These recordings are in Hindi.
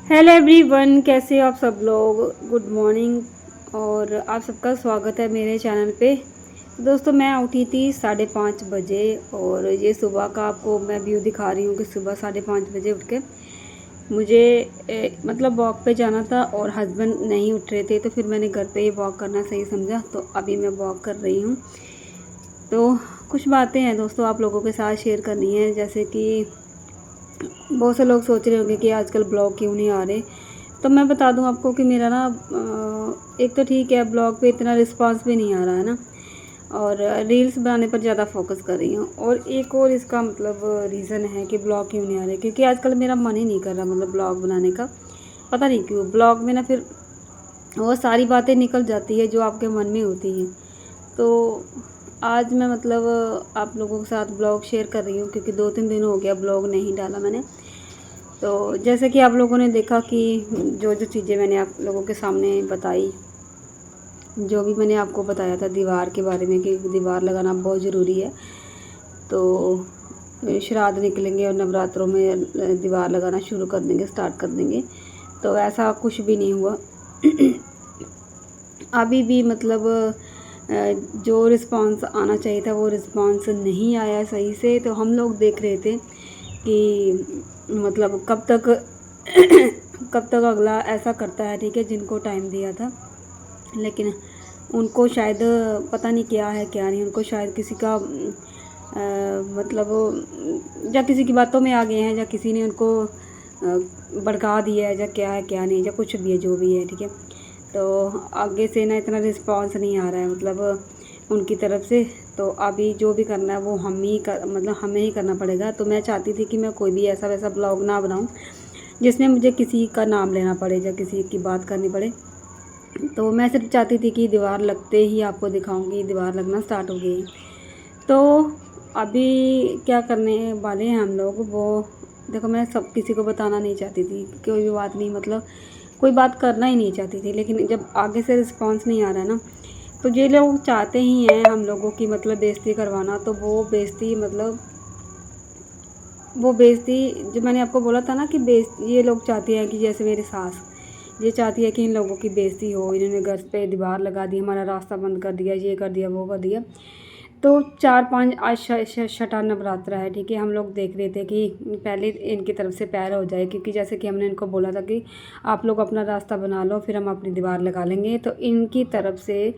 हेलो एवरीवन, कैसे हो आप सब लोग। गुड मॉर्निंग और आप सबका स्वागत है मेरे चैनल पे। दोस्तों, मैं उठी थी 5:30 बजे और ये सुबह का आपको मैं व्यू दिखा रही हूँ कि सुबह 5:30 बजे उठ के मुझे मतलब वॉक पे जाना था और हस्बैंड नहीं उठ रहे थे, तो फिर मैंने घर पे ही वॉक करना सही समझा, तो अभी मैं वॉक कर रही हूँ। तो कुछ बातें हैं दोस्तों आप लोगों के साथ शेयर करनी है। जैसे कि बहुत से लोग सोच रहे होंगे कि आजकल ब्लॉग क्यों नहीं आ रहे, तो मैं बता दूं आपको कि मेरा ना एक तो ठीक है, ब्लॉग पे इतना रिस्पांस भी नहीं आ रहा है ना, और रील्स बनाने पर ज़्यादा फोकस कर रही हूँ। और एक और इसका मतलब रीज़न है कि ब्लॉग क्यों नहीं आ रहे, क्योंकि आजकल मेरा मन ही नहीं कर रहा मतलब ब्लॉग बनाने का। पता नहीं क्यों, ब्लॉग में ना फिर वो सारी बातें निकल जाती है जो आपके मन में होती हैं। तो आज मैं मतलब आप लोगों के साथ ब्लॉग शेयर कर रही हूँ, क्योंकि 2-3 दिन हो गया ब्लॉग नहीं डाला मैंने। तो जैसे कि आप लोगों ने देखा कि जो जो चीज़ें मैंने आप लोगों के सामने बताई, जो भी मैंने आपको बताया था दीवार के बारे में कि दीवार लगाना बहुत ज़रूरी है। तो श्राद्ध निकलेंगे और नवरात्रों में दीवार लगाना शुरू कर देंगे, स्टार्ट कर देंगे। तो ऐसा कुछ भी नहीं हुआ। अभी भी मतलब जो रिस्पांस आना चाहिए था वो रिस्पांस नहीं आया सही से। तो हम लोग देख रहे थे कि मतलब कब तक कब तक अगला ऐसा करता है, ठीक है, जिनको टाइम दिया था। लेकिन उनको शायद पता नहीं क्या है क्या नहीं, उनको शायद किसी का मतलब या किसी की बातों में आ गए हैं, या किसी ने उनको भड़का दिया है, या क्या है क्या नहीं, या कुछ भी है जो भी है, ठीक है। तो आगे से ना इतना रिस्पांस नहीं आ रहा है मतलब उनकी तरफ से। तो अभी जो भी करना है वो हम ही कर मतलब हमें ही करना पड़ेगा। तो मैं चाहती थी कि मैं कोई भी ऐसा वैसा ब्लॉग ना बनाऊं जिसमें मुझे किसी का नाम लेना पड़े या किसी की बात करनी पड़े। तो मैं सिर्फ चाहती थी कि दीवार लगते ही आपको दिखाऊंगी दीवार लगना स्टार्ट हो गई। तो अभी क्या करने वाले हैं हम लोग, वो देखो, मैं सब किसी को बताना नहीं चाहती थी, कोई भी बात नहीं, मतलब कोई बात करना ही नहीं चाहती थी। लेकिन जब आगे से रिस्पांस नहीं आ रहा है ना, तो ये लोग चाहते ही हैं हम लोगों की मतलब बेइज्जती करवाना। तो वो बेइज्जती मतलब वो बेइज्जती जो मैंने आपको बोला था ना कि बेइज्जती ये लोग चाहते हैं कि जैसे मेरी सास ये चाहती है कि इन लोगों की बेइज्जती हो, इन्होंने घर पे दीवार लगा दी, हमारा रास्ता बंद कर दिया, ये कर दिया, वो कर दिया। तो 4-5 आज छठा नवरात्रा है, ठीक है। हम लोग देख रहे थे कि पहले इनकी तरफ से पैर हो जाए, क्योंकि जैसे कि हमने इनको बोला था कि आप लोग अपना रास्ता बना लो, फिर हम अपनी दीवार लगा लेंगे। तो इनकी तरफ से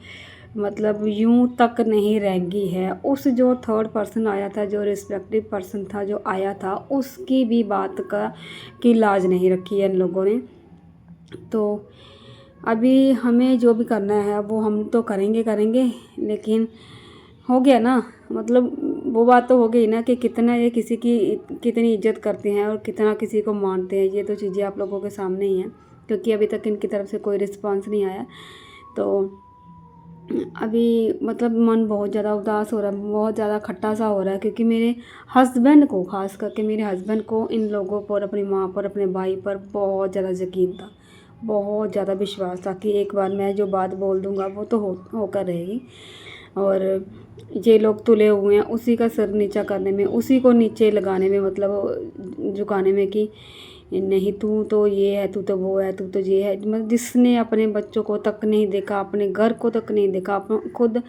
मतलब यूं तक नहीं रहेंगी है। उस जो थर्ड पर्सन आया था, जो रिस्पेक्टिव पर्सन था जो आया था, उसकी भी बात का की लाज नहीं रखी है इन लोगों ने। तो अभी हमें जो भी करना है वो हम तो करेंगे करेंगे, लेकिन हो गया ना, मतलब वो बात तो हो गई ना कि कितना ये किसी की कितनी इज्जत करते हैं और कितना किसी को मानते हैं। ये तो चीज़ें आप लोगों के सामने ही हैं, क्योंकि अभी तक इनकी तरफ से कोई रिस्पांस नहीं आया। तो अभी मतलब मन बहुत ज़्यादा उदास हो रहा है, बहुत ज़्यादा खट्टा सा हो रहा है, क्योंकि मेरे हस्बैंड को, ख़ास करके मेरे हस्बैंड को इन लोगों पर, अपनी माँ पर, अपने भाई पर बहुत ज़्यादा यकीन था, बहुत ज़्यादा विश्वास था कि एक बार मैं जो बात बोल दूँगा वो तो होकर रहेगी। और ये लोग तुले हुए हैं उसी का सर नीचा करने में, उसी को नीचे लगाने में, मतलब झुकाने में कि नहीं तू तो ये है, तू तो वो है, तू तो ये है। मतलब जिसने अपने बच्चों को तक नहीं देखा, अपने घर को तक नहीं देखा, अपन खुद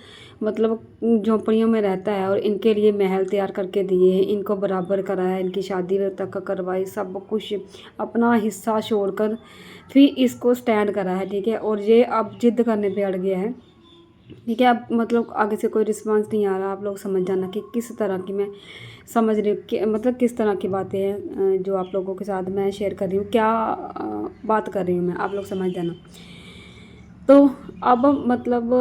मतलब झोंपड़ियों में रहता है और इनके लिए महल तैयार करके दिए हैं, इनको बराबर कराया, इनकी शादी तक करवाई, सब कुछ अपना हिस्सा छोड़कर फिर इसको स्टैंड करा है, ठीक है। और ये अब जिद करने पे अड़ गया है, ठीक है। अब मतलब आगे से कोई रिस्पांस नहीं आ रहा। आप लोग समझ जाना कि किस तरह की मैं समझ रही हूँ कि मतलब किस तरह की बातें हैं जो आप लोगों के साथ मैं शेयर कर रही हूँ, क्या बात कर रही हूँ मैं, आप लोग समझ जाना। तो अब मतलब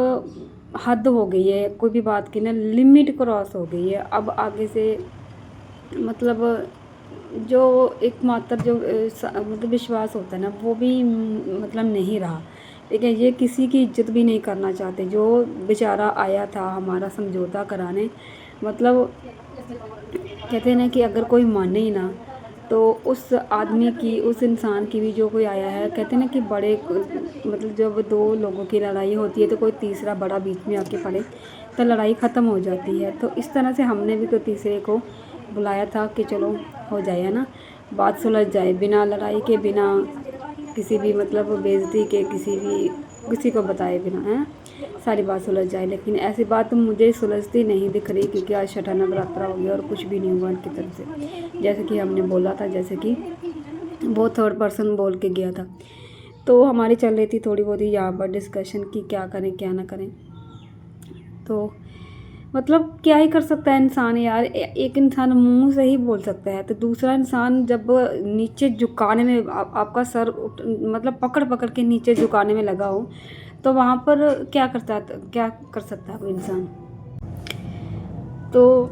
हद हो गई है, कोई भी बात की ना लिमिट क्रॉस हो गई है। अब आगे से मतलब जो एकमात्र जो मतलब विश्वास होता है ना, वो भी मतलब नहीं रहा, ठीक है। ये किसी की इज्जत भी नहीं करना चाहते। जो बेचारा आया था हमारा समझौता कराने, मतलब कहते हैं ना कि अगर कोई माने ही ना, तो उस आदमी की, उस इंसान की भी, जो कोई आया है, कहते हैं ना कि बड़े मतलब जब दो लोगों की लड़ाई होती है तो कोई तीसरा बड़ा बीच में आके पड़े तो लड़ाई ख़त्म हो जाती है। तो इस तरह से हमने भी कोई तीसरे को बुलाया था कि चलो हो जाए, है ना, बात सुलझ जाए बिना लड़ाई के, बिना किसी भी मतलब बेइज्जती के किसी को बताए बिना हैं सारी बात सुलझ जाए। लेकिन ऐसी बात मुझे सुलझती नहीं दिख रही, क्योंकि आज छठा नवरात्रा हो गया और कुछ भी नहीं हुआ उनकी तरफ से, जैसे कि हमने बोला था, जैसे कि वो थर्ड पर्सन बोल के गया था। तो हमारी चल रही थी थोड़ी बहुत ही यहाँ पर डिस्कशन कि क्या करें क्या ना करें। तो मतलब क्या ही कर सकता है इंसान यार, एक इंसान मुंह से ही बोल सकता है, तो दूसरा इंसान जब नीचे झुकाने में आपका सर मतलब पकड़ पकड़ के नीचे झुकाने में लगा हो, तो वहाँ पर क्या कर सकता है कोई इंसान। तो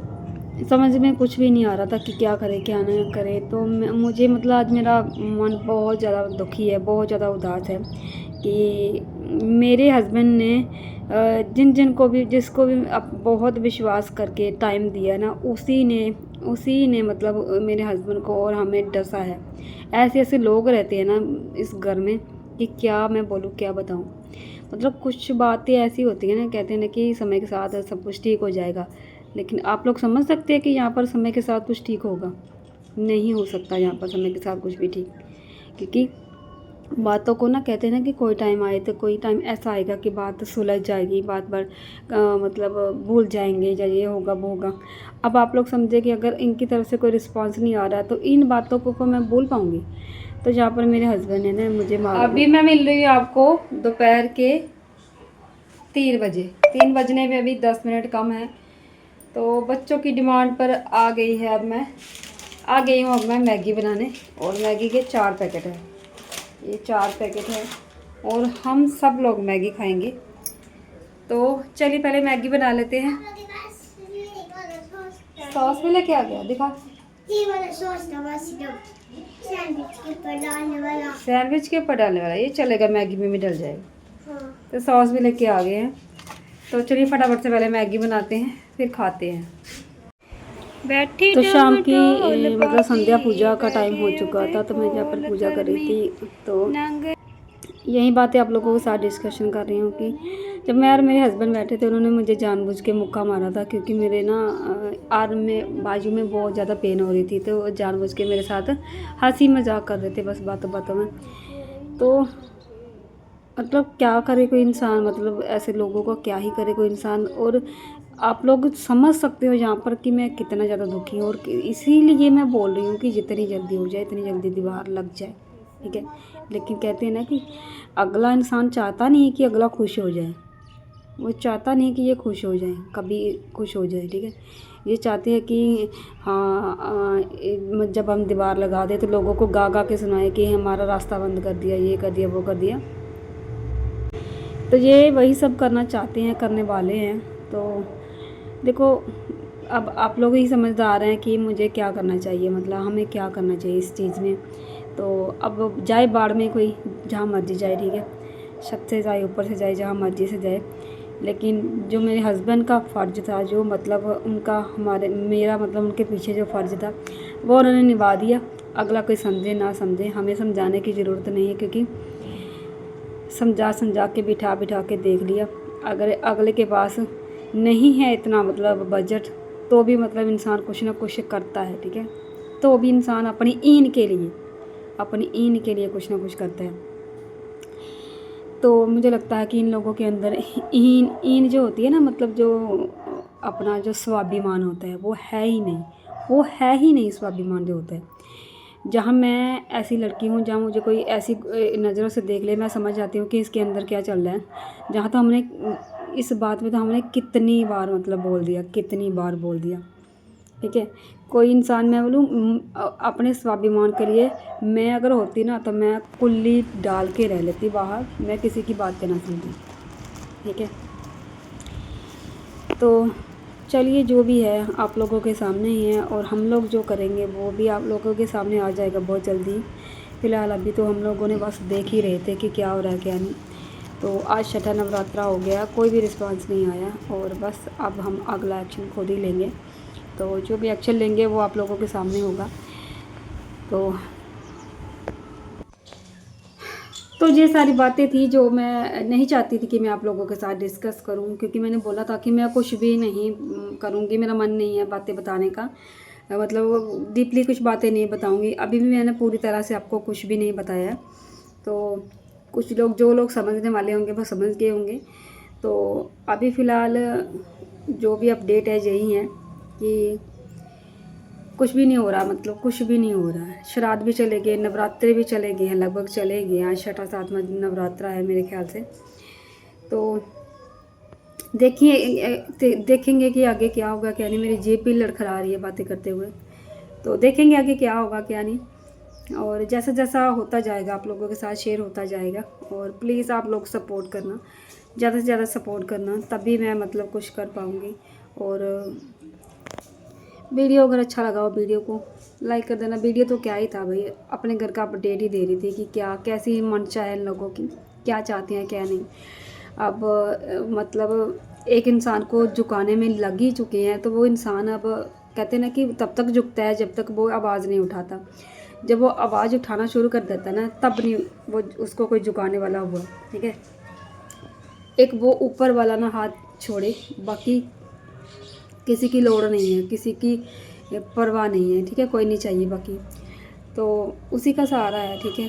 समझ में कुछ भी नहीं आ रहा था कि क्या करे क्या ना करे। तो मुझे मतलब आज मेरा मन बहुत ज़्यादा दुखी है, बहुत ज़्यादा उदास है कि मेरे हस्बैंड ने जिसको भी बहुत विश्वास करके टाइम दिया ना, उसी ने मतलब मेरे हस्बैंड को और हमें डसा है। ऐसे ऐसे लोग रहते हैं ना इस घर में कि क्या मैं बोलूँ क्या बताऊँ। मतलब कुछ बातें ऐसी होती हैं ना, कहते हैं ना कि समय के साथ सब कुछ ठीक हो जाएगा, लेकिन आप लोग समझ सकते हैं कि यहाँ पर समय के साथ कुछ ठीक होगा? नहीं हो सकता यहाँ पर समय के साथ कुछ भी ठीक, क्योंकि बातों को ना कहते हैं ना कि कोई टाइम आए तो कोई टाइम ऐसा आएगा कि बात सुलझ जाएगी, बात पर मतलब भूल जाएंगे, या ये होगा वो होगा। अब आप लोग समझे कि अगर इनकी तरफ से कोई रिस्पांस नहीं आ रहा तो इन बातों को मैं भूल पाऊँगी? तो जहाँ पर मेरे हस्बैंड है ना मुझे अभी मैं मिल रही हूँ आपको दोपहर के 3 बजे, 3 बजने में अभी 10 मिनट कम है। तो बच्चों की डिमांड पर आ गई है, अब मैं मैगी बनाने, और मैगी के 4 पैकेट हैं, ये 4 पैकेट है और हम सब लोग मैगी खाएंगे। तो चलिए पहले मैगी बना लेते हैं। सॉस भी लेके आ गया, दिखा। सैंडविच के ऊपर डालने वाला ये चलेगा, मैगी में भी डल जाएगा। हाँ। तो सॉस भी लेके आ गए हैं। तो चलिए फटाफट से पहले मैगी बनाते हैं फिर खाते हैं। बैठी तो शाम की मतलब संध्या पूजा का टाइम हो चुका था, तो मैं यहाँ पर पूजा कर रही थी। तो यही बातें आप लोगों के साथ डिस्कशन कर रही हूँ कि जब मैं और मेरे हस्बैंड बैठे थे, उन्होंने मुझे जानबूझ के मुक्का मारा था, क्योंकि मेरे ना आर्म में बाजू में बहुत ज़्यादा पेन हो रही थी। तो जानबूझ के मेरे साथ हंसी मजाक कर रहे थे बस बातों बातों में। तो मतलब क्या करे कोई इंसान, मतलब ऐसे लोगों को क्या ही करे कोई इंसान। और आप लोग समझ सकते हो यहाँ पर कि मैं कितना ज़्यादा दुखी हूँ, और इसीलिए मैं बोल रही हूँ कि जितनी जल्दी हो जाए इतनी जल्दी दीवार लग जाए, ठीक है। लेकिन कहते हैं ना कि अगला इंसान चाहता नहीं है कि अगला खुश हो जाए, वो चाहता नहीं कि ये खुश हो जाए, कभी खुश हो जाए, ठीक है। ये चाहते हैं कि हाँ जब हम दीवार लगा दें तो लोगों को गा गा के सुनाए कि हमारा रास्ता बंद कर दिया, ये कर दिया वो कर दिया। तो ये वही सब करना चाहते हैं, करने वाले हैं। तो देखो अब आप लोग ही समझदार हैं कि मुझे क्या करना चाहिए, मतलब हमें क्या करना चाहिए इस चीज़ में। तो अब जाए बाढ़ में कोई, जहाँ मर्जी जाए, ठीक है, छत से जाए ऊपर से जाए जहाँ मर्जी से जाए। लेकिन जो मेरे हस्बैंड का फ़र्ज़ था, जो मतलब उनका मेरा मतलब उनके पीछे जो फ़र्ज़ था वो उन्होंने निभा दिया। अगला कोई समझे ना समझे, हमें समझाने की ज़रूरत नहीं है, क्योंकि समझा के बिठा के देख लिया। अगर अगले के पास नहीं है इतना मतलब बजट, तो भी मतलब इंसान कुछ ना कुछ करता है, ठीक है। तो भी इंसान अपनी ईन के लिए कुछ ना कुछ करता है। तो मुझे लगता है कि इन लोगों के अंदर ईन जो होती है ना, मतलब जो अपना जो स्वाभिमान होता है वो है ही नहीं स्वाभिमान जो होता है। जहाँ मैं ऐसी लड़की हूँ, जहाँ मुझे कोई ऐसी नज़रों से देख ले, मैं समझ जाती हूँ कि इसके अंदर क्या चल रहा है। जहाँ तो हमने इस बात में तो हमने कितनी बार मतलब बोल दिया, ठीक है। कोई इंसान, मैं बोलूँ अपने स्वाभिमान के लिए मैं अगर होती ना तो मैं कुल्ली डाल के रह लेती बाहर, मैं किसी की बात ना सुनती, ठीक है। तो चलिए जो भी है आप लोगों के सामने ही है, और हम लोग जो करेंगे वो भी आप लोगों के सामने आ जाएगा बहुत जल्दी। फ़िलहाल अभी तो हम लोगों ने बस देख ही रहे थे कि क्या हो रहा है क्या नहीं। तो आज छठा नवरात्रा हो गया, कोई भी रिस्पांस नहीं आया, और बस अब हम अगला एक्शन खुद ही लेंगे। तो जो भी एक्शन लेंगे वो आप लोगों के सामने होगा। तो ये सारी बातें थी जो मैं नहीं चाहती थी कि मैं आप लोगों के साथ डिस्कस करूं, क्योंकि मैंने बोला था कि मैं कुछ भी नहीं करूंगी, मेरा मन नहीं है बातें बताने का, मतलब डीपली कुछ बातें नहीं बताऊंगी। अभी भी मैंने पूरी तरह से आपको कुछ भी नहीं बताया। तो कुछ लोग, जो लोग समझने वाले होंगे वो समझ गए होंगे। तो अभी फ़िलहाल जो भी अपडेट है यही है कि कुछ भी नहीं हो रहा, मतलब कुछ भी नहीं हो रहा है। श्राद्ध भी चले गए, नवरात्रे भी चले गए हैं, लगभग चले गए। आज 6वां 7वां नवरात्रा है मेरे ख्याल से। तो देखेंगे कि आगे क्या होगा क्या नहीं। मेरी जेब भी लड़खड़ा रही है बातें करते हुए, तो देखेंगे आगे क्या होगा क्या नहीं। और जैसा जैसा होता जाएगा आप लोगों के साथ शेयर होता जाएगा। और प्लीज़ आप लोग सपोर्ट करना, ज़्यादा से ज़्यादा सपोर्ट करना, तभी मैं मतलब कुछ कर पाऊँगी। और वीडियो अगर अच्छा लगा हो वीडियो को लाइक कर देना। वीडियो तो क्या ही था भाई, अपने घर का अपडेट ही दे रही थी कि क्या कैसी मंशा है इन लोगों की, क्या चाहते हैं क्या नहीं। अब मतलब एक इंसान को झुकाने में लग ही चुके हैं, तो वो इंसान अब कहते हैं ना कि तब तक झुकता है जब तक वो आवाज़ नहीं उठाता। जब वो आवाज़ उठाना शुरू कर देता है ना, तब नहीं वो उसको कोई झुकाने वाला हुआ। ठीक है, एक वो ऊपर वाला ना हाथ छोड़े, बाकी किसी की लोड़ नहीं है, किसी की परवाह नहीं है। ठीक है, कोई नहीं चाहिए बाकी, तो उसी का सहारा है। ठीक है,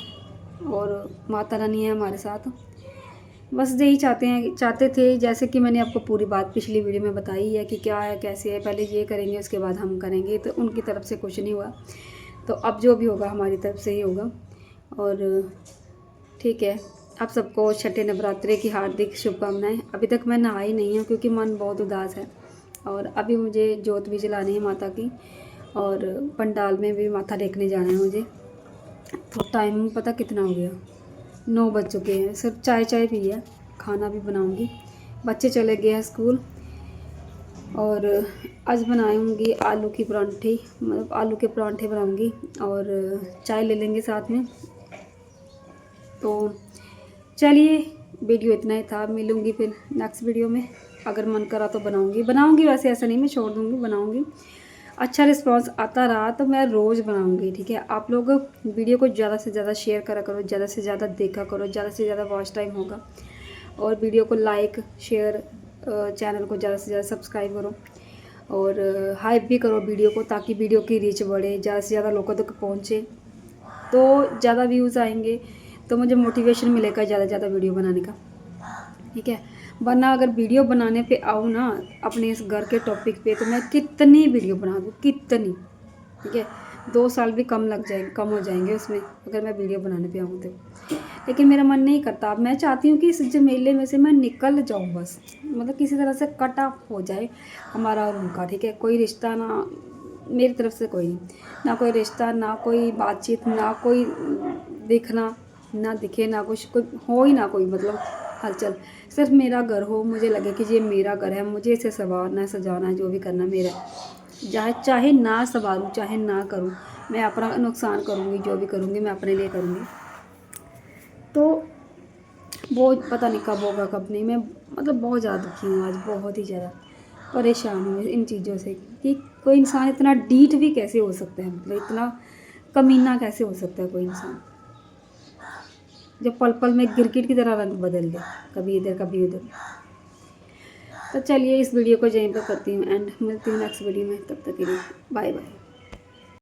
और माता रानी है हमारे साथ। बस यही चाहते थे, जैसे कि मैंने आपको पूरी बात पिछली वीडियो में बताई है कि क्या है कैसे है, पहले ये करेंगे उसके बाद हम करेंगे। तो उनकी तरफ से कुछ नहीं हुआ, तो अब जो भी होगा हमारी तरफ से ही होगा। और ठीक है, आप सबको छठे नवरात्रे की हार्दिक शुभकामनाएं। अभी तक मैं नहाई नहीं हूँ क्योंकि मन बहुत उदास है। और अभी मुझे जोत भी जलानी है माता की, और पंडाल में भी माथा टेकने जाना है मुझे। तो टाइम पता कितना हो गया, 9 बज चुके हैं। सिर्फ चाय पी है, खाना भी बनाऊंगी। बच्चे चले गए हैं स्कूल। और आज बनाऊंगी आलू की परांठे, मतलब आलू के परांठे बनाऊंगी, और चाय ले लेंगे साथ में। तो चलिए, वीडियो इतना ही था। मिलूंगी फिर नेक्स्ट वीडियो में। अगर मन करा तो बनाऊंगी, वैसे ऐसा नहीं मैं छोड़ दूंगी, बनाऊंगी। अच्छा रिस्पांस आता रहा तो मैं रोज़ बनाऊंगी। ठीक है, आप लोग वीडियो को ज़्यादा से ज़्यादा शेयर करा करो, ज़्यादा से ज़्यादा देखा करो, ज़्यादा से ज़्यादा वॉच टाइम होगा। और वीडियो को लाइक शेयर, चैनल को ज़्यादा से ज़्यादा सब्सक्राइब करो, और हाइप भी करो वीडियो को, ताकि वीडियो की रीच बढ़े, ज़्यादा से ज़्यादा लोगों तक पहुँचे। तो ज़्यादा व्यूज़ आएंगे तो मुझे मोटिवेशन मिलेगा ज़्यादा से ज़्यादा वीडियो बनाने का। ठीक है, वरना अगर वीडियो बनाने पे आऊँ ना अपने इस घर के टॉपिक पे, तो मैं कितनी वीडियो बना दूँ, कितनी। ठीक है, 2 साल भी कम हो जाएंगे उसमें, अगर मैं वीडियो बनाने पे आऊँ तो। लेकिन मेरा मन नहीं करता। मैं चाहती हूँ कि इस झमेले में से मैं निकल जाऊँ बस, मतलब किसी तरह से कट ऑफ हो जाए हमारा और उनका। ठीक है, कोई रिश्ता ना, मेरी तरफ से कोई नहीं, ना कोई रिश्ता, ना कोई बातचीत, ना कोई दिखना ना दिखे, ना कुछ कोई हो ही ना, कोई मतलब हलचल। सिर्फ मेरा घर हो, मुझे लगे कि ये मेरा घर है, मुझे इसे संवारना है, सजाना है, जो भी करना मेरा। चाहे ना संवारूँ, चाहे ना करूँ, मैं अपना नुकसान करूँगी, जो भी करूँगी मैं अपने लिए करूँगी। तो वो पता नहीं कब होगा कब नहीं। मैं मतलब बहुत ज़्यादा दुखी हूँ आज, बहुत ही ज़्यादा परेशान हूँ इन चीज़ों से कि कोई इंसान इतना ढीठ भी कैसे हो सकता है, मतलब इतना कमीना कैसे हो सकता है कोई इंसान, जो पल पल में गिरगिट की तरह रंग बदल दे, कभी इधर कभी उधर। तो चलिए, इस वीडियो को यहीं पर करती हूँ एंड, मिलती हूँ नेक्स्ट वीडियो में। तब तक के लिए बाय बाय।